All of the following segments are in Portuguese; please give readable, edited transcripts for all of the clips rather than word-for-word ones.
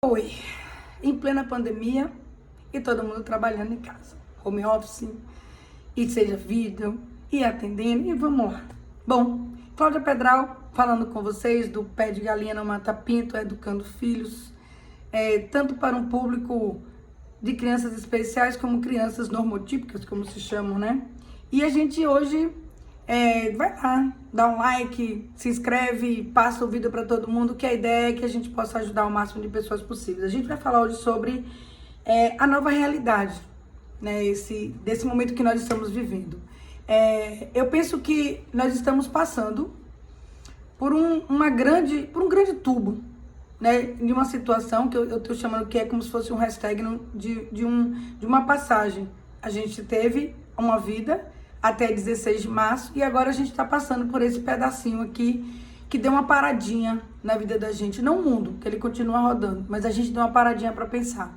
Oi, em plena pandemia e todo mundo trabalhando em casa, home office, e seja vídeo, e atendendo, e vamos lá. Bom, Cláudia Pedral falando com vocês do Pé de Galinha Não Mata Pinto, educando filhos, tanto para um público de crianças especiais como crianças normotípicas, como se chamam, né? E a gente hoje vai lá, dá um like, se inscreve, passa o vídeo para todo mundo, que a ideia é que a gente possa ajudar o máximo de pessoas possíveis. A gente vai falar hoje sobre a nova realidade, né, desse momento que nós estamos vivendo. Eu penso que nós estamos passando por um grande tubo, né, de uma situação que eu estou chamando que é como se fosse um hashtag de uma passagem. A gente teve uma vida até 16 de março, e agora a gente está passando por esse pedacinho aqui, que deu uma paradinha na vida da gente, não o mundo, que ele continua rodando, mas a gente deu uma paradinha para pensar.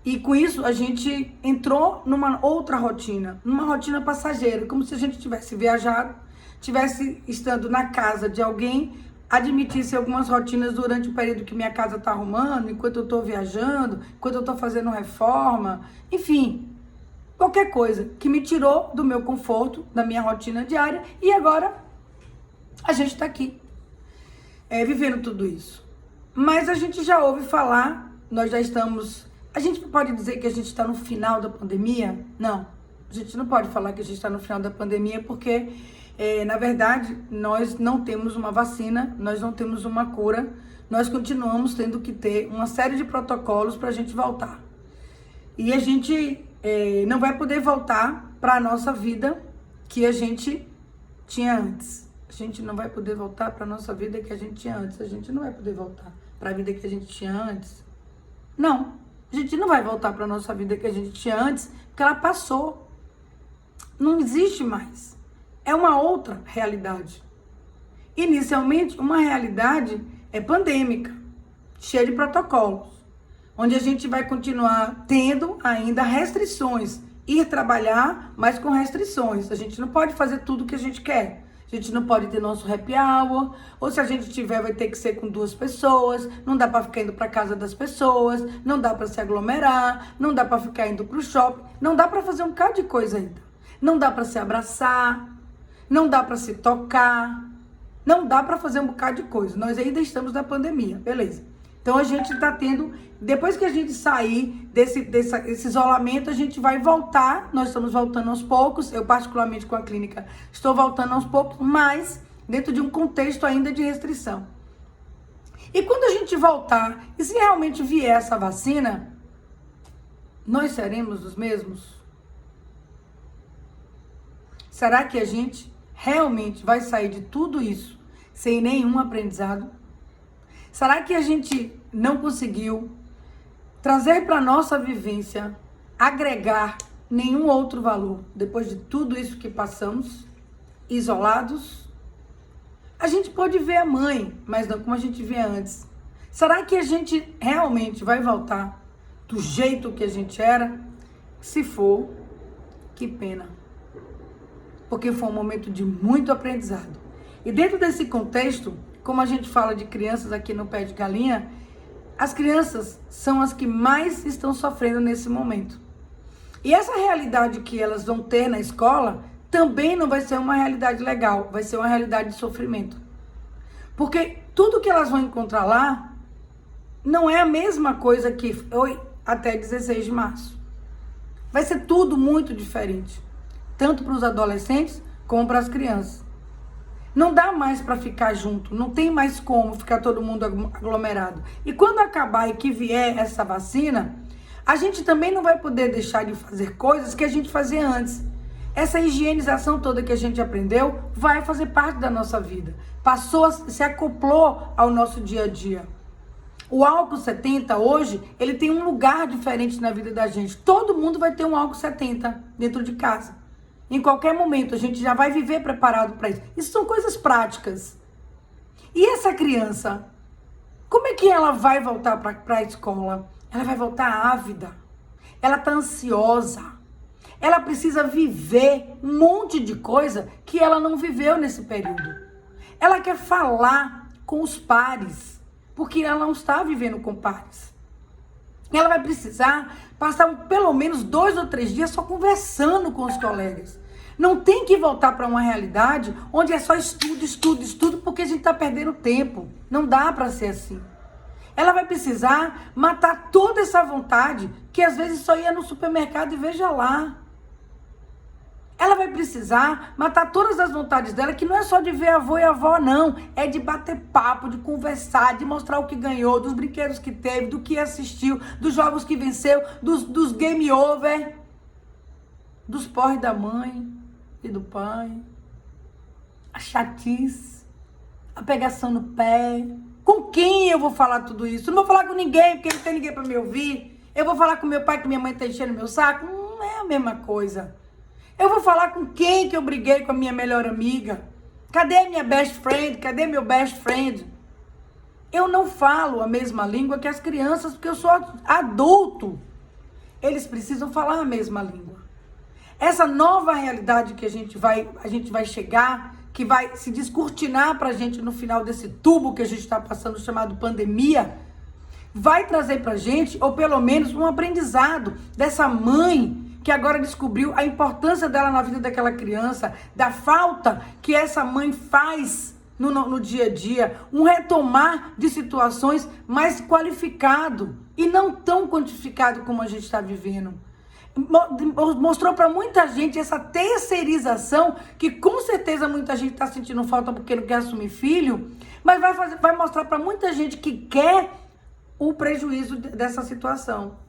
E com isso, a gente entrou numa outra rotina, numa rotina passageira, como se a gente tivesse viajado, tivesse estando na casa de alguém, admitisse algumas rotinas durante o período que minha casa está arrumando, enquanto eu estou viajando, enquanto eu estou fazendo reforma, enfim, qualquer coisa que me tirou do meu conforto, da minha rotina diária, e agora a gente está aqui, vivendo tudo isso. Mas a gente já ouve falar, nós já estamos... A gente pode dizer que a gente está no final da pandemia? Não, a gente não pode falar que a gente está no final da pandemia, porque, na verdade, nós não temos uma vacina, nós não temos uma cura, nós continuamos tendo que ter uma série de protocolos para a gente voltar. E a gente não vai poder voltar para a nossa vida que a gente tinha antes. A gente não vai poder voltar para a nossa vida que a gente tinha antes. A gente não vai poder voltar para a vida que a gente tinha antes. Não, a gente não vai voltar para a nossa vida que a gente tinha antes, porque ela passou. Não existe mais. É uma outra realidade. Inicialmente, uma realidade pandêmica, cheia de protocolos, onde a gente vai continuar tendo ainda restrições, ir trabalhar, mas com restrições. A gente não pode fazer tudo o que a gente quer. A gente não pode ter nosso happy hour, ou se a gente tiver, vai ter que ser com 2 pessoas, não dá para ficar indo para casa das pessoas, não dá para se aglomerar, não dá para ficar indo para o shopping, não dá para fazer um bocado de coisa ainda. Não dá para se abraçar, não dá para se tocar, não dá para fazer um bocado de coisa. Nós ainda estamos na pandemia, beleza. Então a gente está tendo, depois que a gente sair desse isolamento, a gente vai voltar, nós estamos voltando aos poucos, eu particularmente com a clínica estou voltando aos poucos, mas dentro de um contexto ainda de restrição. E quando a gente voltar, e se realmente vier essa vacina, nós seremos os mesmos? Será que a gente realmente vai sair de tudo isso sem nenhum aprendizado? Será que a gente não conseguiu trazer para a nossa vivência, agregar nenhum outro valor depois de tudo isso que passamos, isolados? A gente pode ver a mãe, mas não como a gente via antes. Será que a gente realmente vai voltar do jeito que a gente era? Se for, que pena. Porque foi um momento de muito aprendizado. E dentro desse contexto, como a gente fala de crianças aqui no Pé de Galinha, as crianças são as que mais estão sofrendo nesse momento. E essa realidade que elas vão ter na escola também não vai ser uma realidade legal, vai ser uma realidade de sofrimento. Porque tudo que elas vão encontrar lá não é a mesma coisa que foi até 16 de março. Vai ser tudo muito diferente, tanto para os adolescentes como para as crianças. Não dá mais para ficar junto, não tem mais como ficar todo mundo aglomerado. E quando acabar e que vier essa vacina, a gente também não vai poder deixar de fazer coisas que a gente fazia antes. Essa higienização toda que a gente aprendeu vai fazer parte da nossa vida. Se acoplou ao nosso dia a dia. O álcool 70 hoje, ele tem um lugar diferente na vida da gente. Todo mundo vai ter um álcool 70 dentro de casa. Em qualquer momento, a gente já vai viver preparado para isso. Isso são coisas práticas. E essa criança, como é que ela vai voltar para a escola? Ela vai voltar ávida. Ela está ansiosa. Ela precisa viver um monte de coisa que ela não viveu nesse período. Ela quer falar com os pares, porque ela não está vivendo com pares. Ela vai precisar passar pelo menos 2 ou 3 dias só conversando com os colegas. Não tem que voltar para uma realidade onde é só estudo, estudo, estudo, porque a gente está perdendo tempo. Não dá para ser assim. Ela vai precisar matar toda essa vontade que às vezes só ia no supermercado e veja lá. Ela vai precisar matar todas as vontades dela, que não é só de ver avô e avó, não. É de bater papo, de conversar, de mostrar o que ganhou, dos brinquedos que teve, do que assistiu, dos jogos que venceu, dos game over, dos porres da mãe e do pai, a chatice, a pegação no pé. Com quem eu vou falar tudo isso? Não vou falar com ninguém, porque não tem ninguém para me ouvir. Eu vou falar com meu pai, que minha mãe tá enchendo meu saco? Não é a mesma coisa. Eu vou falar com quem que eu briguei com a minha melhor amiga? Cadê a minha best friend? Cadê meu best friend? Eu não falo a mesma língua que as crianças, porque eu sou adulto. Eles precisam falar a mesma língua. Essa nova realidade que a gente vai chegar, que vai se descortinar pra gente no final desse tubo que a gente está passando, chamado pandemia, vai trazer pra gente, ou pelo menos um aprendizado dessa mãe que agora descobriu a importância dela na vida daquela criança, da falta que essa mãe faz no dia a dia, um retomar de situações mais qualificado e não tão quantificado como a gente está vivendo. Mostrou para muita gente essa terceirização, que com certeza muita gente está sentindo falta porque não quer assumir filho, mas vai mostrar para muita gente que quer o prejuízo dessa situação.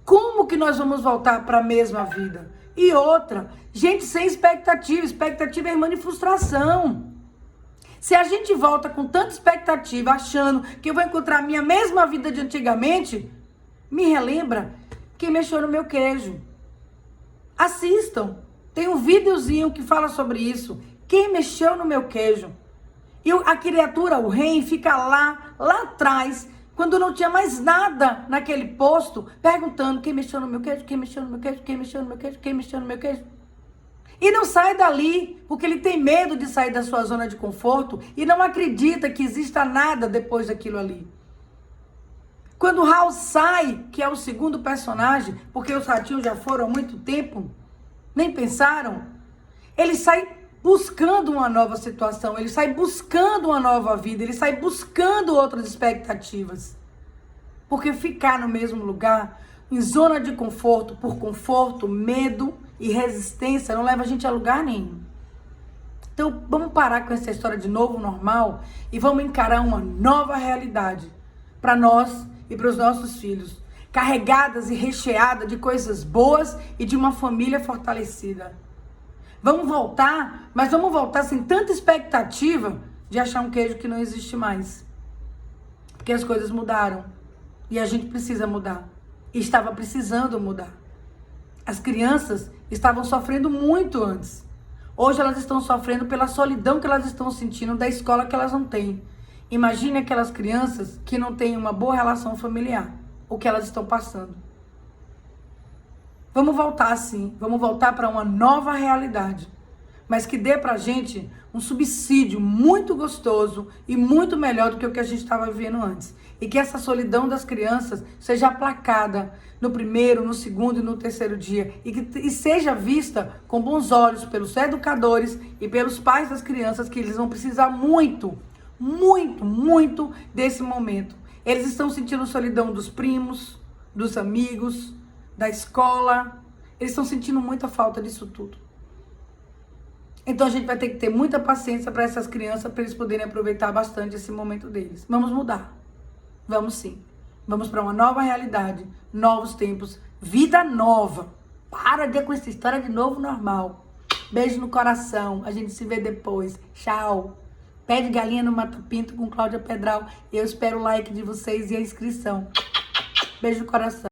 Como que nós vamos voltar para a mesma vida? E outra, gente sem expectativa. Expectativa é irmã de frustração. Se a gente volta com tanta expectativa, achando que eu vou encontrar a minha mesma vida de antigamente, me relembra quem mexeu no meu queijo. Assistam. Tem um videozinho que fala sobre isso. Quem mexeu no meu queijo? E a criatura, o rei, fica lá atrás, quando não tinha mais nada naquele posto, perguntando quem mexeu no meu queijo, quem mexeu no meu queijo, quem mexeu no meu queijo, quem mexeu no meu queijo. E não sai dali, porque ele tem medo de sair da sua zona de conforto e não acredita que exista nada depois daquilo ali. Quando o Raul sai, que é o segundo personagem, porque os ratinhos já foram há muito tempo, nem pensaram, ele sai buscando uma nova situação, ele sai buscando uma nova vida, ele sai buscando outras expectativas. Porque ficar no mesmo lugar, em zona de conforto, por conforto, medo e resistência, não leva a gente a lugar nenhum. Então, vamos parar com essa história de novo normal e vamos encarar uma nova realidade para nós e para os nossos filhos, carregadas e recheadas de coisas boas e de uma família fortalecida. Vamos voltar, mas vamos voltar sem tanta expectativa de achar um queijo que não existe mais. Porque as coisas mudaram e a gente precisa mudar. E estava precisando mudar. As crianças estavam sofrendo muito antes. Hoje elas estão sofrendo pela solidão que elas estão sentindo da escola que elas não têm. Imagine aquelas crianças que não têm uma boa relação familiar. O que elas estão passando. Vamos voltar sim, vamos voltar para uma nova realidade, mas que dê pra gente um subsídio muito gostoso e muito melhor do que o que a gente estava vivendo antes. E que essa solidão das crianças seja aplacada no primeiro, no segundo e no terceiro dia. E seja vista com bons olhos pelos educadores e pelos pais das crianças, que eles vão precisar muito, muito, muito desse momento. Eles estão sentindo solidão dos primos, dos amigos, da escola, eles estão sentindo muita falta disso tudo. Então a gente vai ter que ter muita paciência para essas crianças, para eles poderem aproveitar bastante esse momento deles. Vamos mudar. Vamos sim. Vamos para uma nova realidade, novos tempos, vida nova. Para de com essa história de novo normal. Beijo no coração. A gente se vê depois. Tchau. Pé de galinha no Mato Pinto com Cláudia Pedral. Eu espero o like de vocês e a inscrição. Beijo no coração.